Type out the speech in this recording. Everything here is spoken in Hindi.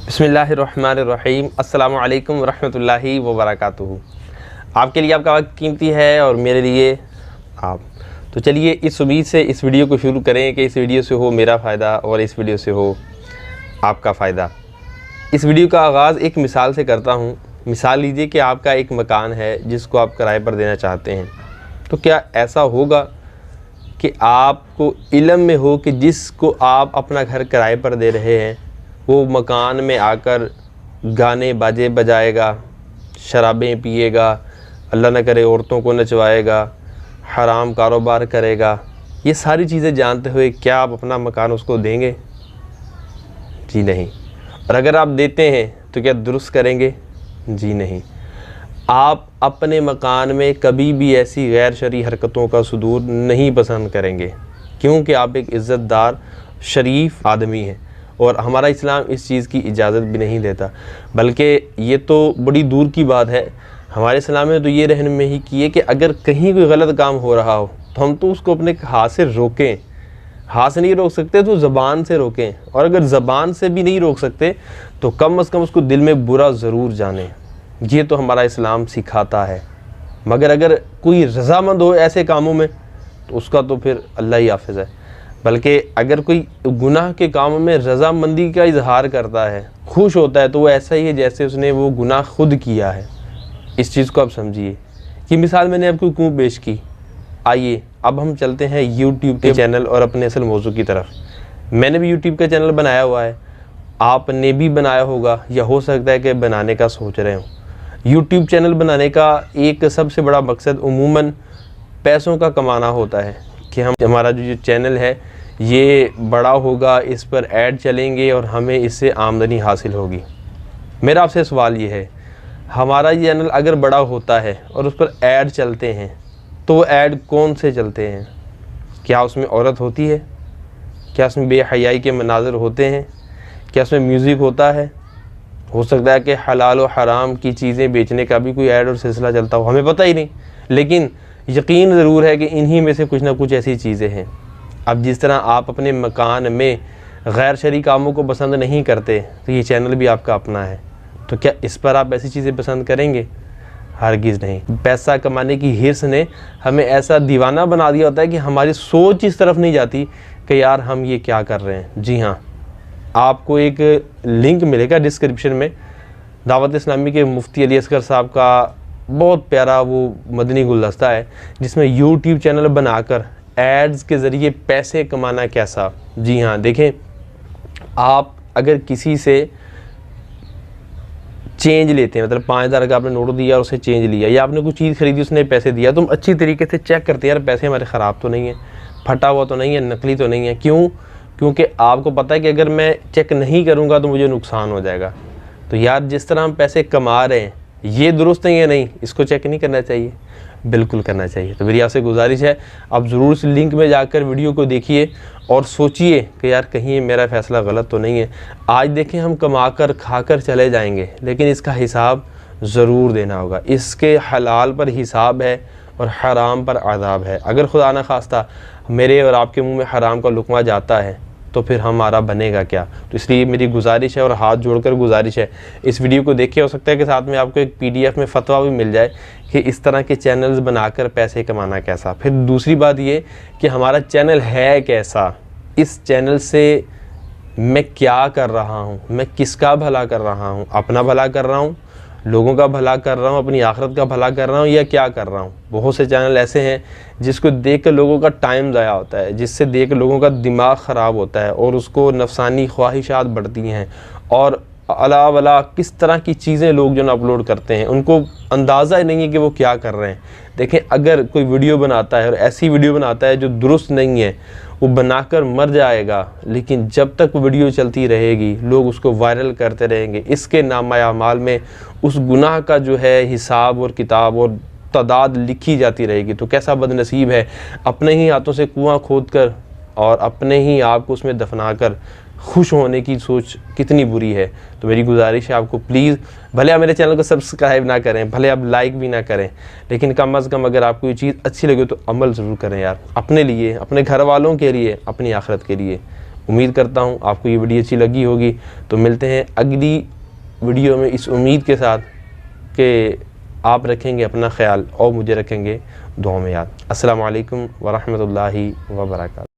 बिस्मिल्लाहिर्रहमानिर्रहीम। अस्सलामु अलैकुम वरहमतुल्लाहि वबरकातुहू। आपके लिए आपका वक्त कीमती है और मेरे लिए आप। तो चलिए इस उम्मीद से इस वीडियो को शुरू करें कि इस वीडियो से हो मेरा फ़ायदा और इस वीडियो से हो आपका फ़ायदा। इस वीडियो का आगाज़ एक मिसाल से करता हूँ। मिसाल लीजिए कि आपका एक मकान है जिसको आप किराए पर देना चाहते हैं। तो क्या ऐसा होगा कि आपको इल्म में हो कि जिसको आप अपना घर किराए पर दे रहे हैं वो मकान में आकर गाने बाजे बजाएगा, शराबें पिएगा, अल्लाह न करे औरतों को नचवाएगा, हराम कारोबार करेगा। ये सारी चीज़ें जानते हुए क्या आप अपना मकान उसको देंगे? जी नहीं। और अगर आप देते हैं तो क्या दुरुस्त करेंगे? जी नहीं। आप अपने मकान में कभी भी ऐसी गैर शरई हरकतों का सुदूर नहीं पसंद करेंगे, क्योंकि आप एक इज़्ज़तदार शरीफ आदमी हैं और हमारा इस्लाम इस चीज़ की इजाज़त भी नहीं देता। बल्कि ये तो बड़ी दूर की बात है, हमारे इस्लाम में तो ये रहनुमाई की है कि अगर कहीं कोई गलत काम हो रहा हो तो हम तो उसको अपने हाथ से रोकें। हाथ से नहीं रोक सकते तो ज़बान से रोकें, और अगर ज़बान से भी नहीं रोक सकते तो कम से कम उसको दिल में बुरा ज़रूर जाने। ये तो हमारा इस्लाम सिखाता है। मगर अगर कोई रज़ामंद हो ऐसे कामों में तो उसका तो फिर अल्लाह ही हाफ़िज़ है। बल्कि अगर कोई गुनाह के कामों में रज़ामंदी का इजहार करता है, खुश होता है, तो वो ऐसा ही है जैसे उसने वो गुनाह खुद किया है। इस चीज़ को आप समझिए कि मिसाल मैंने आपको क्यों पेश की। आइए अब हम चलते हैं YouTube के चैनल और अपने असल मौजू की तरफ। मैंने भी YouTube का चैनल बनाया हुआ है, आपने भी बनाया होगा या हो सकता है कि बनाने का सोच रहे हो। YouTube चैनल बनाने का एक सबसे बड़ा मकसद उमूमन पैसों का कमाना होता है कि हमारा जो चैनल है ये बड़ा होगा, इस पर ऐड चलेंगे और हमें इससे आमदनी हासिल होगी। मेरा आपसे सवाल ये है, हमारा ये चैनल अगर बड़ा होता है और उस पर ऐड चलते हैं तो वो ऐड कौन से चलते हैं? क्या उसमें औरत होती है? क्या उसमें बेहयाई के मनाज़र होते हैं? क्या उसमें म्यूज़िक होता है? हो सकता है कि हलाल और हराम की चीज़ें बेचने का भी कोई ऐड और सिलसिला चलता हो, हमें पता ही नहीं। लेकिन यकीन ज़रूर है कि इन्हीं में से कुछ ना कुछ ऐसी चीज़ें हैं। अब जिस तरह आप अपने मकान में गैर शरई कामों को पसंद नहीं करते तो ये चैनल भी आपका अपना है, तो क्या इस पर आप ऐसी चीज़ें पसंद करेंगे? हरगिज़ नहीं। पैसा कमाने की हिर्स ने हमें ऐसा दीवाना बना दिया होता है कि हमारी सोच इस तरफ नहीं जाती कि यार हम ये क्या कर रहे हैं। जी हाँ, आपको एक लिंक मिलेगा डिस्क्रिप्शन में, दावत इस्लामी के मुफ्ती अली असगर साहब का बहुत प्यारा वो मदनी गुलदस्ता है जिसमें YouTube चैनल बनाकर एड्स के ज़रिए पैसे कमाना कैसा। जी हाँ, देखें, आप अगर किसी से चेंज लेते हैं, मतलब 5000 का आपने नोट दिया और उसे चेंज लिया, या आपने कुछ चीज़ खरीदी उसने पैसे दिया, तो हम अच्छी तरीके से चेक करते हैं यार पैसे हमारे ख़राब तो नहीं है, फटा हुआ तो नहीं है, नकली तो नहीं है। क्यों? क्योंकि आपको पता है कि अगर मैं चेक नहीं करूँगा तो मुझे नुकसान हो जाएगा। तो यार जिस तरह हम पैसे कमा रहे हैं ये दुरुस्त नहीं है, नहीं, इसको चेक नहीं करना चाहिए, बिल्कुल करना चाहिए। तो मेरी आपसे गुजारिश है, आप ज़रूर इस लिंक में जाकर वीडियो को देखिए और सोचिए कि यार कहीं मेरा फ़ैसला गलत तो नहीं है। आज देखें, हम कमा कर खा कर चले जाएंगे, लेकिन इसका हिसाब ज़रूर देना होगा। इसके हलाल पर हिसाब है और हराम पर अज़ाब है। अगर खुदा न खास्ता मेरे और आपके मुंह में हराम का लुक़मा जाता है तो फिर हमारा बनेगा क्या? तो इसलिए मेरी गुजारिश है और हाथ जोड़कर गुजारिश है, इस वीडियो को देखिए। हो सकता है कि साथ में आपको एक PDF में फ़तवा भी मिल जाए कि इस तरह के चैनल्स बनाकर पैसे कमाना कैसा। फिर दूसरी बात ये कि हमारा चैनल है कैसा, इस चैनल से मैं क्या कर रहा हूँ, मैं किसका भला कर रहा हूँ, अपना भला कर रहा हूँ, लोगों का भला कर रहा हूँ, अपनी आखिरत का भला कर रहा हूँ, या क्या कर रहा हूँ। बहुत से चैनल ऐसे हैं जिसको देख कर लोगों का टाइम ज़ाया होता है, जिससे देख कर लोगों का दिमाग ख़राब होता है और उसको नफसानी ख्वाहिशात बढ़ती हैं, और अला वला किस तरह की चीज़ें लोग जो ना अपलोड करते हैं, उनको अंदाज़ा ही नहीं है कि वो क्या कर रहे हैं। देखें, अगर कोई वीडियो बनाता है और ऐसी वीडियो बनाता है जो दुरुस्त नहीं है, वो बनाकर मर जाएगा, लेकिन जब तक वो वीडियो चलती रहेगी लोग उसको वायरल करते रहेंगे। इसके नामा अमाल में उस गुनाह का जो है हिसाब और किताब और तादाद लिखी जाती रहेगी। तो कैसा बदनसीब है, अपने ही हाथों से कुआं खोद कर और अपने ही आप को उसमें दफना कर खुश होने की सोच कितनी बुरी है। तो मेरी गुजारिश है आपको, प्लीज़, भले आप मेरे चैनल को सब्सक्राइब ना करें, भले आप लाइक भी ना करें, लेकिन कम अज़ कम अगर आपको ये चीज़ अच्छी लगे तो अमल ज़रूर करें यार, अपने लिए, अपने घर वालों के लिए, अपनी आखिरत के लिए। उम्मीद करता हूँ आपको ये वीडियो अच्छी लगी होगी। तो मिलते हैं अगली वीडियो में इस उम्मीद के साथ कि आप रखेंगे अपना ख्याल और मुझे रखेंगे दुआ में याद। अस्सलामु अलैकुम व रहमतुल्लाहि व बरकातहू।